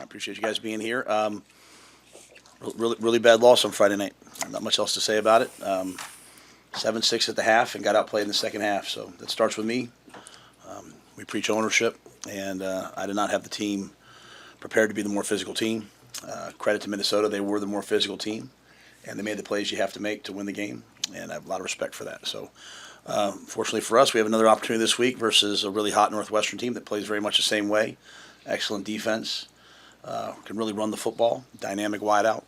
appreciate you guys being here. Really bad loss on Friday night. Not much else to say about it. 7-6 at the half and got outplayed in the second half. So that starts with me. We preach ownership, and I did not have the team prepared to be the more physical team. Credit to Minnesota, they were the more physical team, and they made the plays you have to make to win the game, and I have a lot of respect for that. So fortunately for us, we have another opportunity this week versus a really hot Northwestern team that plays very much the same way. Excellent defense, can really run the football, dynamic wideout.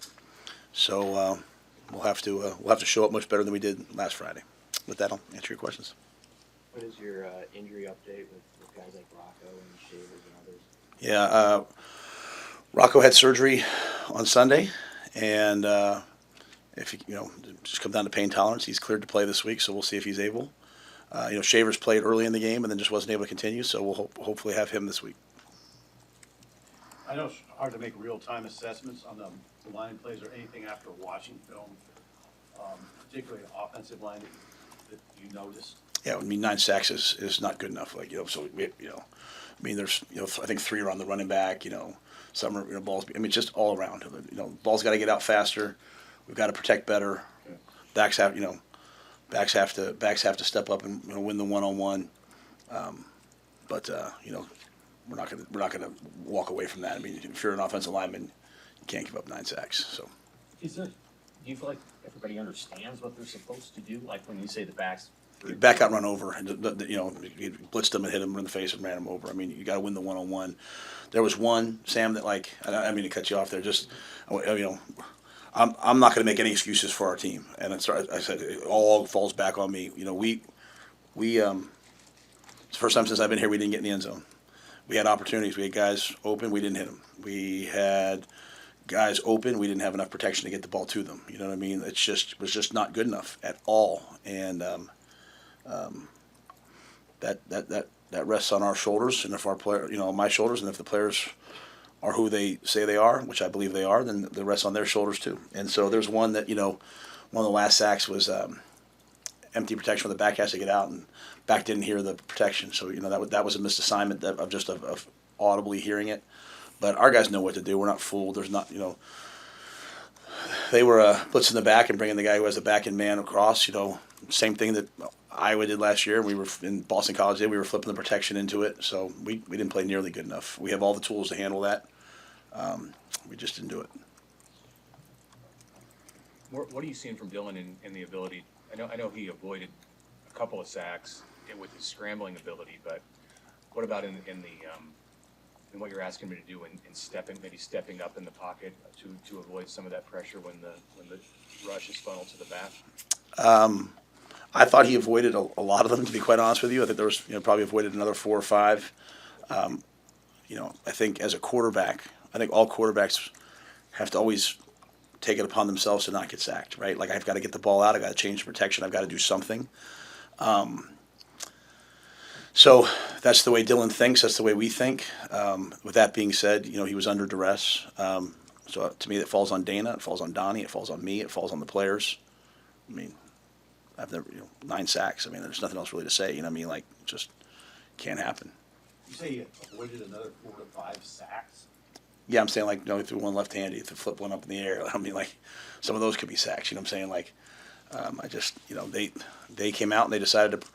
So we'll have to show up much better than we did last Friday. With that, I'll answer your questions. What is your injury update with guys like Rocco and Shavers and others? Yeah, Rocco had surgery on Sunday, and if just come down to pain tolerance, he's cleared to play this week. So we'll see if he's able. Shavers played early in the game and then just wasn't able to continue. So we'll hopefully have him this week. I know it's hard to make real-time assessments on the line plays or anything after watching film, particularly offensive line that you noticed. Yeah, 9 sacks is not good enough. There's I think 3 are on the running back. Some are balls. Just all around. Balls got to get out faster. We've got to protect better. Yeah. Backs have to step up and win the one-on-one. But we're not gonna walk away from that. If you're an offensive lineman, you can't give up 9 sacks. So. Do you feel like everybody understands what they're supposed to do? Like when you say the backs. Back out, run over, and you blitzed them and hit them in the face and ran them over. You got to win the one-on-one. There was one, Sam, that I mean to cut you off there. Just, I'm not going to make any excuses for our team, and I said it all falls back on me. We it's the first time since I've been here we didn't get in the end zone. We had opportunities. We had guys open. We didn't hit them. We had guys open. We didn't have enough protection to get the ball to them. You know what I mean? It was just not good enough at all, and. That rests on our shoulders, and if our player, my shoulders, and if the players are who they say they are, which I believe they are, then the rests on their shoulders too. And so there's one that one of the last sacks was empty protection where the back has to get out, and back didn't hear the protection, so that was a missed assignment of audibly hearing it. But our guys know what to do. We're not fooled. There's not they were blitzing the back and bringing the guy who has the back and man across. Same thing that Iowa did last year. We were in Boston College. We were flipping the protection into it, so we didn't play nearly good enough. We have all the tools to handle that. We just didn't do it. What are you seeing from Dylan in the ability? I know he avoided a couple of sacks with his scrambling ability, but what about in what you're asking him to do in stepping up in the pocket to avoid some of that pressure when the rush is funneled to the back? I thought he avoided a lot of them, to be quite honest with you. I think there was probably avoided another 4 or 5. I think as a quarterback, I think all quarterbacks have to always take it upon themselves to not get sacked, right? Like, I've got to get the ball out. I've got to change the protection. I've got to do something. So that's the way Dylan thinks. That's the way we think. With that being said, he was under duress. So to me, that falls on Dana. It falls on Donnie. It falls on me. It falls on the players. I've never, 9 sacks. There's nothing else really to say. It just can't happen. You say you avoided another 4 to 5 sacks? Yeah, I'm saying he threw one left-handed, he flip one up in the air. Some of those could be sacks. I'm saying I just, they came out and they decided to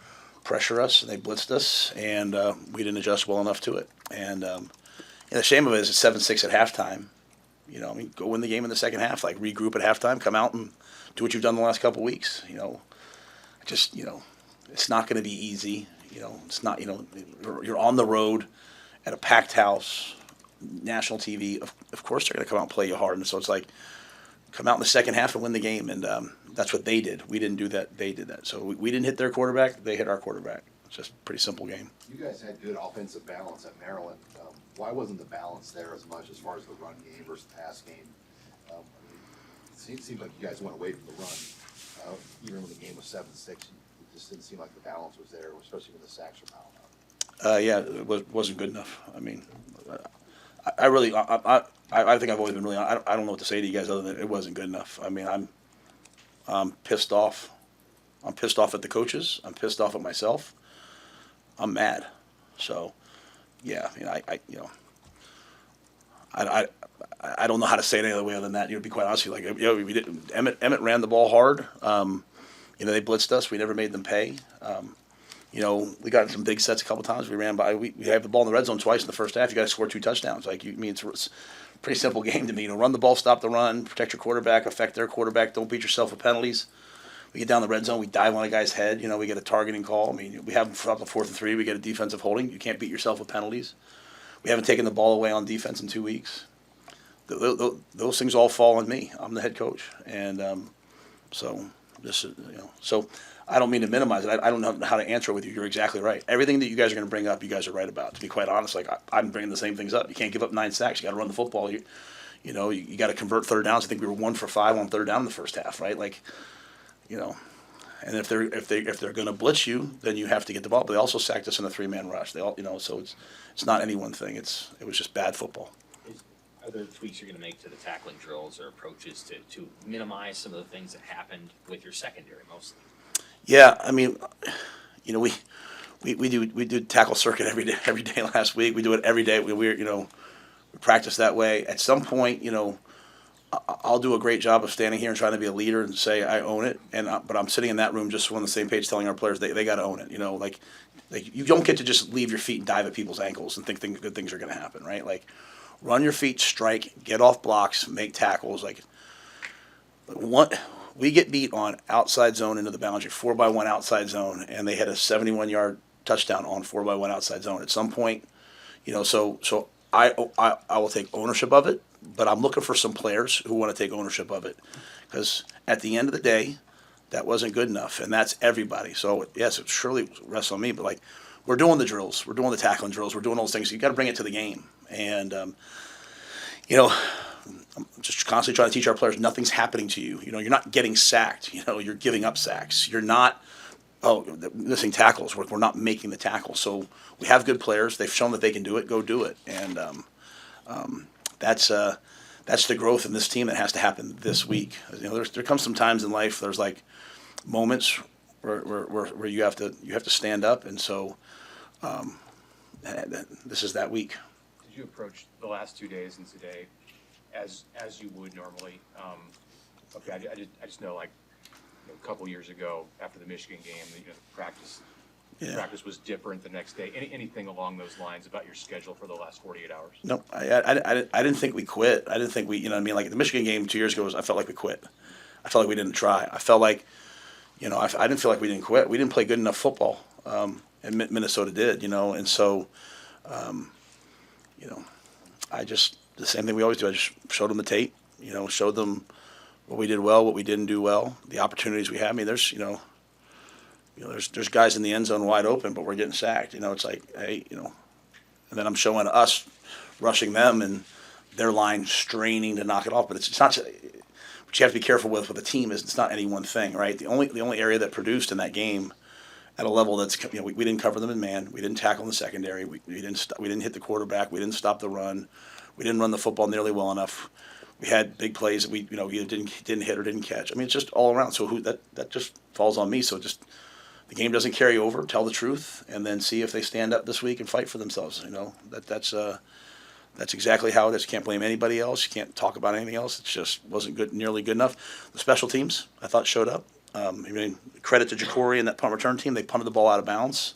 pressure us and they blitzed us, and we didn't adjust well enough to it. And the shame of it is it's 7-6 at halftime. Go win the game in the second half. Regroup at halftime, come out and do what you've done the last couple of weeks. It's not going to be easy. It's not. You're on the road at a packed house, national TV. Of course, they're going to come out and play you hard. And so it's come out in the second half and win the game. And that's what they did. We didn't do that. They did that. So we didn't hit their quarterback. They hit our quarterback. It's just a pretty simple game. You guys had good offensive balance at Maryland. Why wasn't the balance there as much as far as the run game versus the pass game? It seemed like you guys went away from the run. Even when the game was 7-6, it just didn't seem like the balance was there, especially when the sacks were piling up. Yeah, it wasn't good enough. I think I've always been really. I don't know what to say to you guys other than it wasn't good enough. I'm pissed off. I'm pissed off at the coaches. I'm pissed off at myself. I'm mad. So, yeah, I don't know how to say it any other way other than that. To be quite honest with you, like, we didn't. Emmett ran the ball hard. They blitzed us. We never made them pay. We got in some big sets a couple times. We ran by. We have the ball in the red zone twice in the first half. You got to score 2 touchdowns. It's a pretty simple game to me. Run the ball, stop the run, protect your quarterback, affect their quarterback. Don't beat yourself with penalties. We get down the red zone, we dive on a guy's head. We get a targeting call. We have up to 4th and 3. We get a defensive holding. You can't beat yourself with penalties. We haven't taken the ball away on defense in 2 weeks. Those things all fall on me. I'm the head coach, and so I don't mean to minimize it. I don't know how to answer it with you. You're exactly right. Everything that you guys are going to bring up, you guys are right about. To be quite honest, I'm bringing the same things up. You can't give up 9 sacks. You got to run the football. You got to convert third downs. I think we were 1 for 5 on third down in the first half, right? And if they're going to blitz you, then you have to get the ball. But they also sacked us in a 3-man rush. They all, so it's not any one thing. It was just bad football. Are there tweaks you're going to make to the tackling drills or approaches to minimize some of the things that happened with your secondary mostly? Yeah, we do tackle circuit every day last week. We do it every day. We practice that way. At some point, I'll do a great job of standing here and trying to be a leader and say I own it. But I'm sitting in that room just on the same page, telling our players they got to own it. Like you don't get to just leave your feet and dive at people's ankles and think good things are going to happen, right? Run your feet, strike, get off blocks, make tackles. We get beat on outside zone into the boundary, 4-by-1 outside zone, and they had a 71-yard touchdown on 4-by-1 outside zone. At some point, so I will take ownership of it, but I'm looking for some players who want to take ownership of it, because at the end of the day, that wasn't good enough, and that's everybody. So yes, it surely rests on me, but we're doing the drills, we're doing the tackling drills, we're doing those things. You got to bring it to the game, and I'm just constantly trying to teach our players nothing's happening to you. You're not getting sacked. You're giving up sacks. You're not missing tackles. We're not making the tackle. So we have good players. They've shown that they can do it. Go do it. And that's the growth in this team that has to happen this week. There comes some times in life. There's moments where you have to stand up. And so this is that week. Did you approach the last 2 days and today as you would normally? I just know a couple years ago after the Michigan game, practice was different the next day. Anything along those lines about your schedule for the last 48 hours? No, I didn't think we quit. I didn't think we, like the Michigan game 2 years ago, I felt like we quit. I felt like we didn't try. I felt like, I didn't feel like we didn't quit. We didn't play good enough football, and Minnesota did, and so, the same thing we always do. I just showed them the tape, showed them what we did well, what we didn't do well, the opportunities we had. There's guys in the end zone wide open, but we're getting sacked. It's like, hey, and then I'm showing us rushing them and their line straining to knock it off. But it's not. What you have to be careful with a team is it's not any one thing, right? The only area that produced in that game at a level that's, we didn't cover them in man, we didn't tackle in the secondary, we didn't hit the quarterback, we didn't stop the run, we didn't run the football nearly well enough. We had big plays that we either didn't hit or didn't catch. It's just all around. So that just falls on me. So just the game doesn't carry over. Tell the truth, and then see if they stand up this week and fight for themselves. That's exactly how it is. You can't blame anybody else. You can't talk about anything else. It just wasn't nearly good enough. The special teams I thought showed up. Credit to Jacory and that punt return team. They punted the ball out of bounds.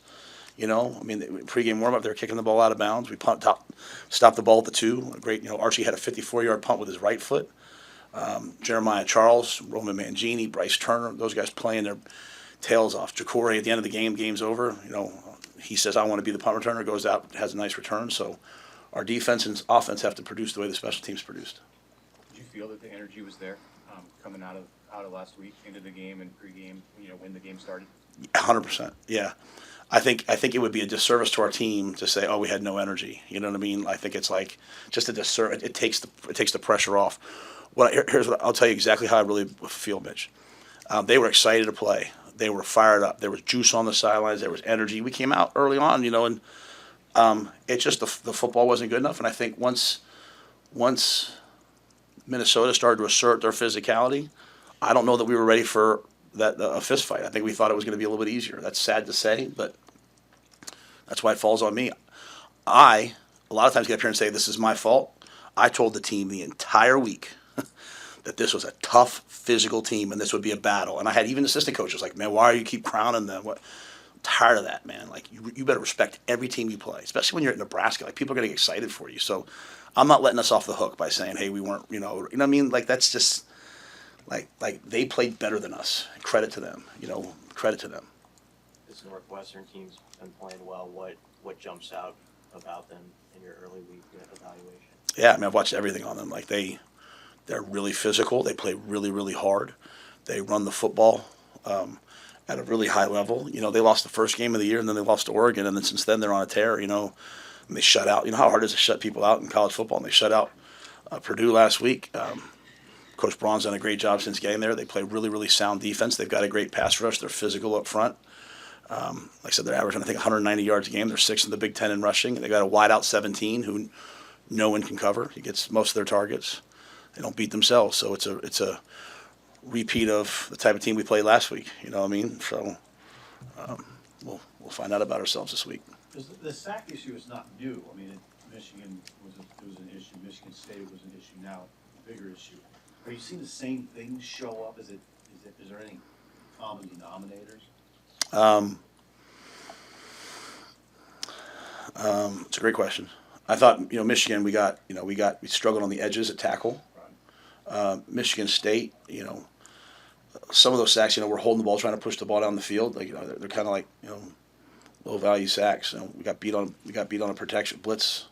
Pregame warm up, they were kicking the ball out of bounds. We stopped the ball at the 2. Great, Archie had a 54-yard punt with his right foot. Jeremiah Charles, Roman Mangini, Bryce Turner, those guys playing their tails off. Jacory at the end of the game, game's over. He says, I want to be the punt returner, goes out, has a nice return. So our defense and offense have to produce the way the special teams produced. Did you feel that the energy was there coming out of last week into the game and pregame, when the game started? 100%, yeah. I think it would be a disservice to our team to say, oh, we had no energy. You know what I mean? I think it's just a disservice. It takes the pressure off. Here's what I'll tell you exactly how I really feel, Mitch. They were excited to play. They were fired up. There was juice on the sidelines. There was energy. We came out early on, and it's just the football wasn't good enough. And I think once Minnesota started to assert their physicality, I don't know that we were ready for a fist fight. I think we thought it was going to be a little bit easier. That's sad to say, but that's why it falls on me. A lot of times get up here and say this is my fault. I told the team the entire week that this was a tough physical team and this would be a battle. And I had even assistant coaches like, man, why do you keep crowning them? What? I'm tired of that, man. Like you better respect every team you play, especially when you're at Nebraska. Like people are getting excited for you. So I'm not letting us off the hook by saying, hey, we weren't, you know what I mean? Like that's just like they played better than us. Credit to them, credit to them. This Northwestern team's been playing well. What jumps out about them in your early week evaluation? Yeah, I mean, I've watched everything on them. Like they're really physical. They play really, really hard. They run the football at a really high level. They lost the first game of the year, and then they lost to Oregon, and then since then they're on a tear. And they shut out. You know how hard it is to shut people out in college football, and they shut out Purdue last week. Coach Braun's done a great job since getting there. They play really, really sound defense. They've got a great pass rush. They're physical up front. Like I said, they're averaging, I think, 190 yards a game. They're sixth in the Big Ten in rushing. They got a wideout 17 who no one can cover. He gets most of their targets. They don't beat themselves, so it's a repeat of the type of team we played last week. You know what I mean? So we'll find out about ourselves this week. The sack issue is not new. I mean, Michigan was an issue. Michigan State was an issue. Now, a bigger issue. Are you seeing the same things show up? Is there any common denominators? It's a great question. I thought, Michigan, we struggled on the edges at tackle. Michigan State, some of those sacks, we're holding the ball, trying to push the ball down the field. Like, they're kind of like, low value sacks. We got beat on a protection blitz.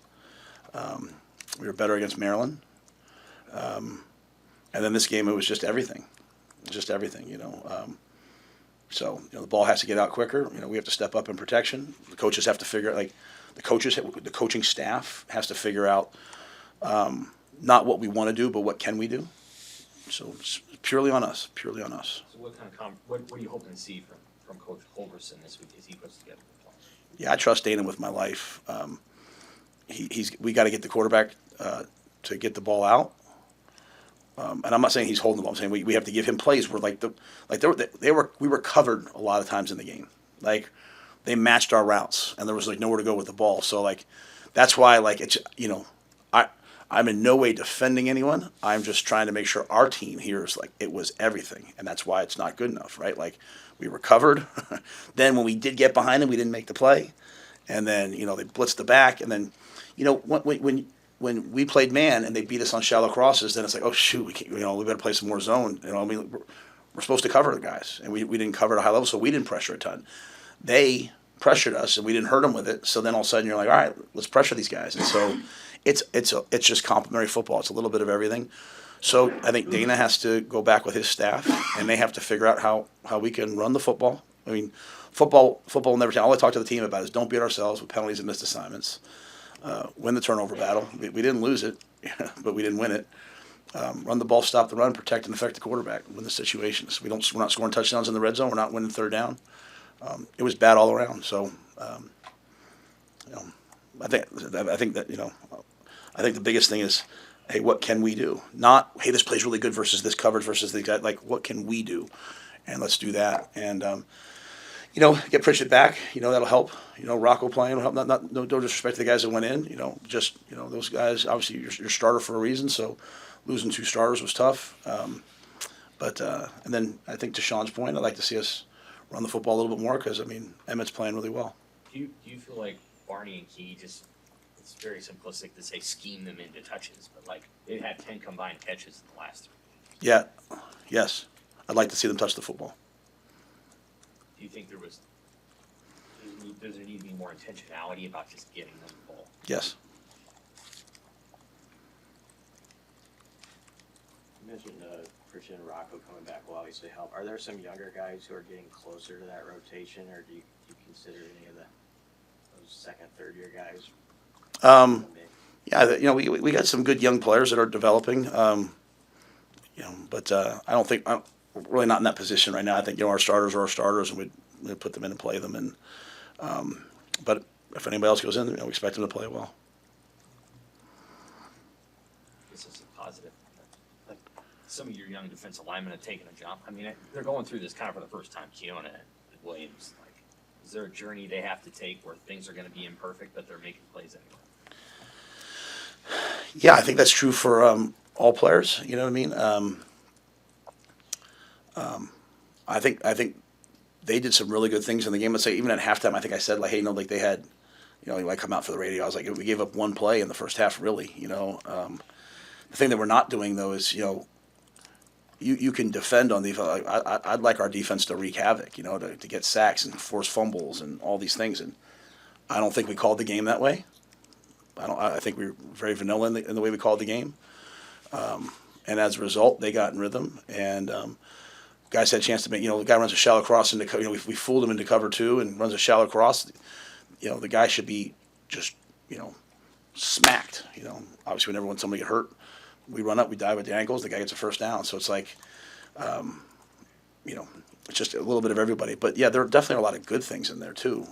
We were better against Maryland. And then this game, it was just everything. So, the ball has to get out quicker. We have to step up in protection. The coaches have to figure out, the coaching staff has to figure out not what we want to do, but what can we do. So it's purely on us. So what kind of what are you hoping to see from Coach Holgerson this week as he puts together the plan? Yeah, I trust Dana with my life. We got to get the quarterback to get the ball out. And I'm not saying he's holding the ball. I'm saying we have to give him plays where we were covered a lot of times in the game. Like they matched our routes and there was nowhere to go with the ball. So that's why it's I'm in no way defending anyone. I'm just trying to make sure our team here is it was everything, and that's why it's not good enough, right? We were covered. Then when we did get behind them, we didn't make the play, and then they blitzed the back, and then when we played man and they beat us on shallow crosses, then it's oh shoot, we can't, we better play some more zone. We're supposed to cover the guys, and we didn't cover at a high level, so we didn't pressure a ton. They pressured us, and we didn't hurt them with it. So then all of a sudden you're like, all right, let's pressure these guys, and so. It's just complementary football. It's a little bit of everything. So I think Dana has to go back with his staff, and they have to figure out how we can run the football. I mean, football will never change. All I talk to the team about is don't beat ourselves with penalties and missed assignments. Win the turnover battle. We didn't lose it, but we didn't win it. Run the ball, stop the run, protect and affect the quarterback. Win the situations. We're not scoring touchdowns in the red zone. We're not winning third down. It was bad all around. So, I think that I think the biggest thing is, hey, what can we do? Not, hey, this play's really good versus this coverage versus the guy. What can we do? And let's do that. And, get Pritchett back. That'll help. Rocco playing will help. No disrespect to the guys that went in. Those guys, obviously, your starter for a reason. So losing two starters was tough. And then I think to Sean's point, I'd like to see us run the football a little bit more because, Emmett's playing really well. Do you feel like Barney and Key it's very simplistic to say scheme them into touches, but they've had 10 combined catches in the last 3 games. Yeah, yes. I'd like to see them touch the football. Do you think does there need to be more intentionality about just getting them the ball? Yes. You mentioned Pritchett and Rocco coming back will obviously help. Are there some younger guys who are getting closer to that rotation, or do you consider any of those second, third year guys? Yeah, we got some good young players that are developing. But I'm really not in that position right now. I think our starters are our starters, and we put them in and play them. And but if anybody else goes in, we expect them to play well. This is a positive. Some of your young defensive linemen have taken a jump. They're going through this kind of for the first time. Keona and Williams. Is there a journey they have to take where things are going to be imperfect, but they're making plays anyway? Yeah, I think that's true for all players. You know what I mean? I think they did some really good things in the game. Let's say even at halftime, I think I said like, hey, like they had, like come out for the radio. I was like, we gave up one play in the first half, really. The thing that we're not doing though is, you can defend on defense. I'd like our defense to wreak havoc, to get sacks and force fumbles and all these things. And I don't think we called the game that way. I think we were very vanilla in the way we called the game. And as a result, they got in rhythm. And guys had a chance to make. The guy runs a shallow cross into. We fooled him into cover two and runs a shallow cross. The guy should be just smacked. Obviously we never want somebody to get hurt. We run up, we dive at the ankles, the guy gets a first down. So it's like, it's just a little bit of everybody. But yeah, there are definitely a lot of good things in there too.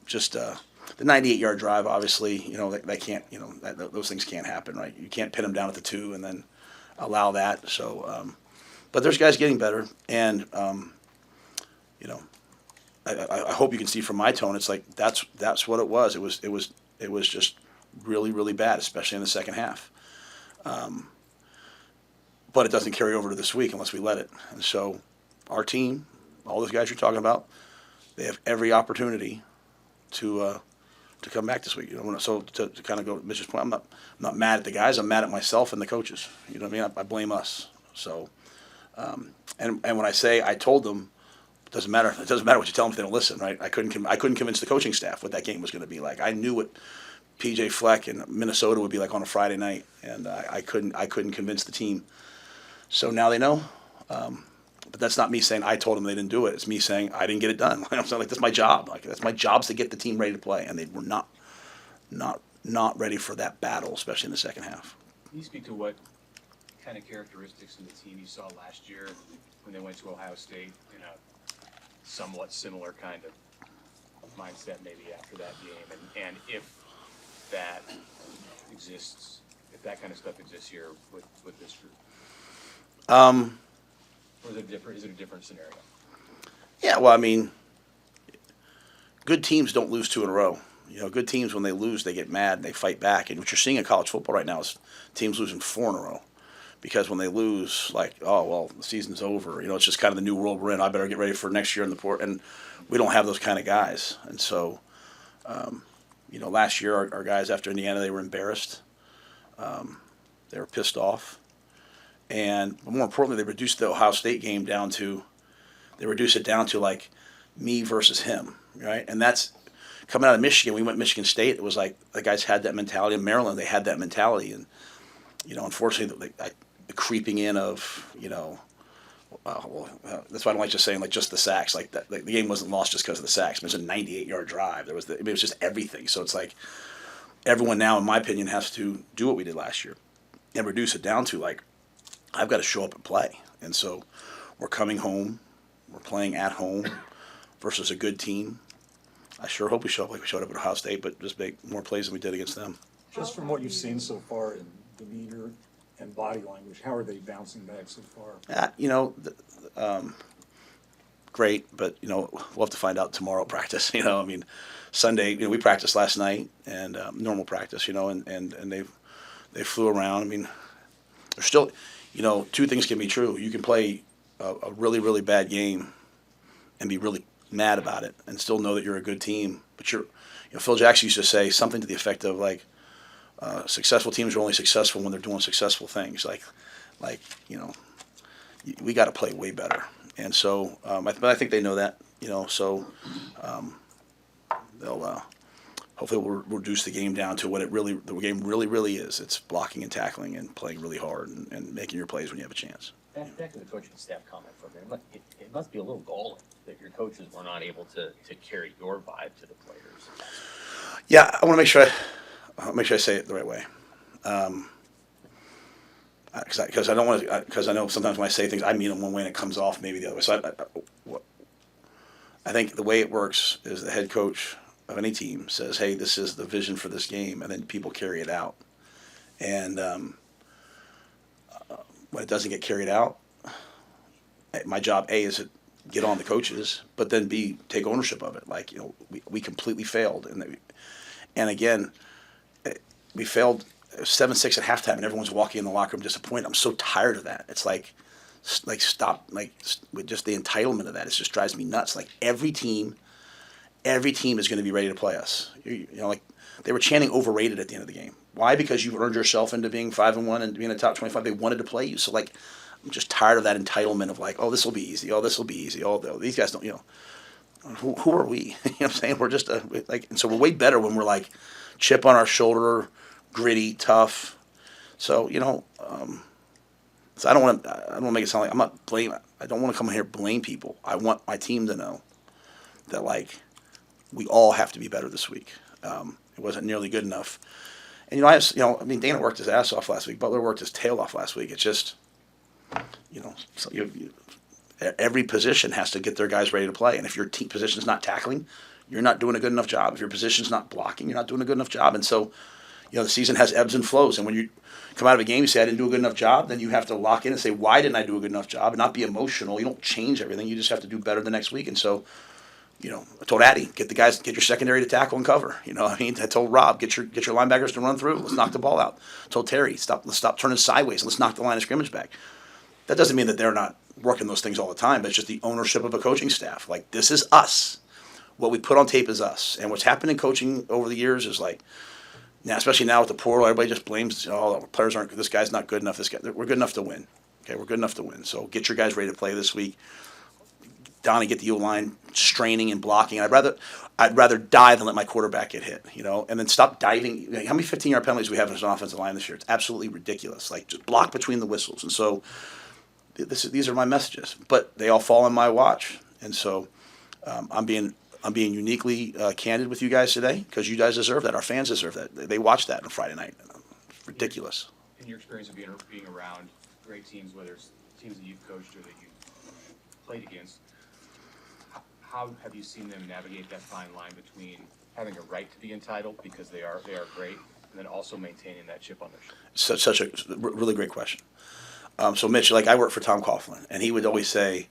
Just the 98-yard drive, obviously, that can't, those things can't happen, right? You can't pin them down at the 2 and then allow that. So, but there's guys getting better, and I hope you can see from my tone, it's like that's what it was. It was just really, really bad, especially in the second half. But it doesn't carry over to this week unless we let it. And so our team, all those guys you're talking about, they have every opportunity to come back this week. So to kind of go to Mitch's point, I'm not mad at the guys. I'm mad at myself and the coaches. You know what I mean? I blame us. So and when I say I told them, it doesn't matter. It doesn't matter what you tell them if they don't listen, right? I couldn't convince the coaching staff what that game was going to be like. I knew what PJ Fleck and Minnesota would be like on a Friday night, and I couldn't convince the team. So now they know. But that's not me saying I told them they didn't do it. It's me saying I didn't get it done. I'm saying, like, that's my job. Like, that's my job, is to get the team ready to play, and they were not ready for that battle, especially in the second half. Can you speak to what kind of characteristics in the team you saw last year when they went to Ohio State in a somewhat similar kind of mindset maybe after that game, and if that exists, if that kind of stuff exists here with this group? Or is it a different scenario? Yeah, well, I mean, good teams don't lose 2 in a row. Good teams, when they lose, they get mad and they fight back. And what you're seeing in college football right now is teams losing 4 in a row. Because when they lose, like, oh, well, the season's over. It's just kind of the new world we're in. I better get ready for next year in the port. And we don't have those kind of guys. And so, last year our guys after Indiana, they were embarrassed. They were pissed off. But more importantly, they reduced the Ohio State game down to like me versus him, right? And that's coming out of Michigan. We went Michigan State. It was like the guys had that mentality. In Maryland, they had that mentality. And, unfortunately, the creeping in of, that's why I don't like just saying, like, just the sacks. Like, the game wasn't lost just because of the sacks. It was a 98-yard drive. It was just everything. So it's like everyone now, in my opinion, has to do what we did last year and reduce it down to, like, I've got to show up and play. And so we're coming home. We're playing at home versus a good team. I sure hope we show up like we showed up at Ohio State, but just make more plays than we did against them. Just from what you've seen so far in demeanor and body language, how are they bouncing back so far? Great, but, we'll have to find out tomorrow at practice. I mean, Sunday, we practiced last night, and normal practice, and they flew around. I mean, there's still, 2 things can be true. You can play a really, really bad game and be really mad about it and still know that you're a good team. But Phil Jackson used to say something to the effect of, like, successful teams are only successful when they're doing successful things. We got to play way better. And so, I think they know that, so they'll hopefully we'll reduce the game down to what the game really is. It's blocking and tackling and playing really hard and making your plays when you have a chance. Back to the coaching staff comment for a minute. It must be a little galling that your coaches were not able to carry your vibe to the players. Yeah, I want to make sure I say it the right way. Because I don't want to. Because I know sometimes when I say things, I mean them one way and it comes off maybe the other way. So I think the way it works is the head coach of any team says, "Hey, this is the vision for this game," and then people carry it out. And when it doesn't get carried out, my job A is to get on the coaches, but then B, take ownership of it. Like, we completely failed, and again, we failed 7-6 at halftime, and everyone's walking in the locker room disappointed. I'm so tired of that. It's like stop, with just the entitlement of that. It just drives me nuts. Like every team is going to be ready to play us. You know, like they were chanting overrated at the end of the game. Why? Because you've earned yourself into being 5-1 and being in the top 25. They wanted to play you. So like, I'm just tired of that entitlement of like, oh, this will be easy. Oh, this will be easy. Oh, these guys don't. You know, who are we? You know what I'm saying? We're just like, and so we're way better when we're like chip on our shoulder, gritty, tough. So you know. So I don't want to make it sound like I'm not blame. I don't want to come in here and blame people. I want my team to know that like we all have to be better this week. It wasn't nearly good enough. And I mean, Dana worked his ass off last week. Butler worked his tail off last week. It's just, every position has to get their guys ready to play. And if your team position's not tackling, you're not doing a good enough job. If your position's not blocking, you're not doing a good enough job. And so, the season has ebbs and flows. And when you come out of a game, you say, I didn't do a good enough job, then you have to lock in and say, why didn't I do a good enough job? And not be emotional. You don't change everything. You just have to do better the next week. And so, I told Addy, get your secondary to tackle and cover. I told Rob, get your linebackers to run through. Let's knock the ball out. I told Terry, let's stop turning sideways. Let's knock the line of scrimmage back. That doesn't mean that they're not working those things all the time, but it's just the ownership of a coaching staff. Like, this is us. What we put on tape is us. And what's happened in coaching over the years is like, now, especially now with the portal, everybody just blames, players aren't, this guy's not good enough. We're good enough to win. Okay, we're good enough to win. So get your guys ready to play this week. Donnie, get the O-line straining and blocking. I'd rather die than let my quarterback get hit, and then stop diving. How many 15-yard penalties we have as an offensive line this year? It's absolutely ridiculous. Like, just block between the whistles. And so these are my messages, but they all fall on my watch. And so I'm being uniquely candid with you guys today because you guys deserve that. Our fans deserve that. They watch that on Friday night. It's ridiculous. In your experience of being around great teams, whether it's teams that you've coached or that you've played against, how have you seen them navigate that fine line between having a right to be entitled because they are great, and then also maintaining that chip on their shoulder? Such a really great question. So Mitch, like I worked for Tom Coughlin, and he would always say,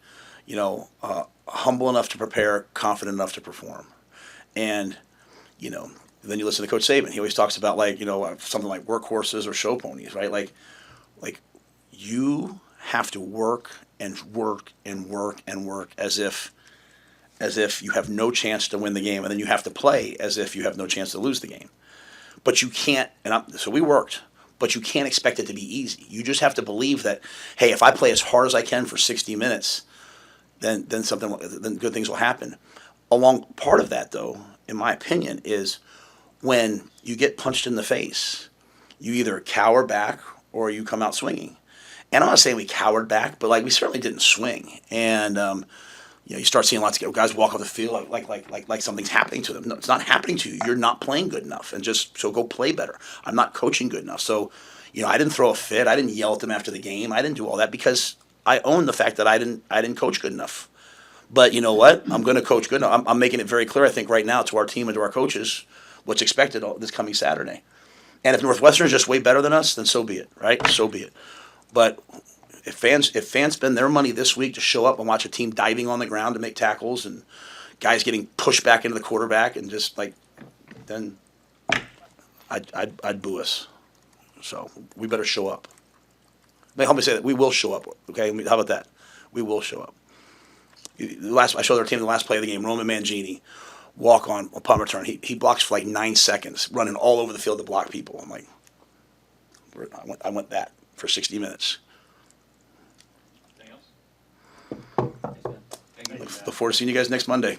humble enough to prepare, confident enough to perform. And, then you listen to Coach Saban. He always talks about something like workhorses or show ponies, right? Like you have to work and work and work and work as if you have no chance to win the game, and then you have to play as if you have no chance to lose the game. But you can't, so we worked, but you can't expect it to be easy. You just have to believe that, hey, if I play as hard as I can for 60 minutes, then good things will happen. Part of that, though, in my opinion, is when you get punched in the face, you either cower back or you come out swinging. And I'm not saying we cowered back, but we certainly didn't swing. And you start seeing lots of guys walk off the field like something's happening to them. No, it's not happening to you. You're not playing good enough, and so go play better. I'm not coaching good enough. So, I didn't throw a fit. I didn't yell at them after the game. I didn't do all that because I own the fact that I didn't coach good enough. But you know what? I'm going to coach good enough. I'm making it very clear, I think, right now to our team and to our coaches what's expected this coming Saturday. And if Northwestern is just way better than us, then so be it, right? So be it. But if fans spend their money this week to show up and watch a team diving on the ground to make tackles and guys getting pushed back into the quarterback and just then I'd boo us. So we better show up. Help me say that. We will show up. Okay, how about that? We will show up. I showed our team the last play of the game. Roman Mangini, walk on punt return. He blocks for 9 seconds, running all over the field to block people. I'm like, I went that for 60 minutes. Anything else? Thanks, man. Thank you. Look forward to seeing you guys next Monday.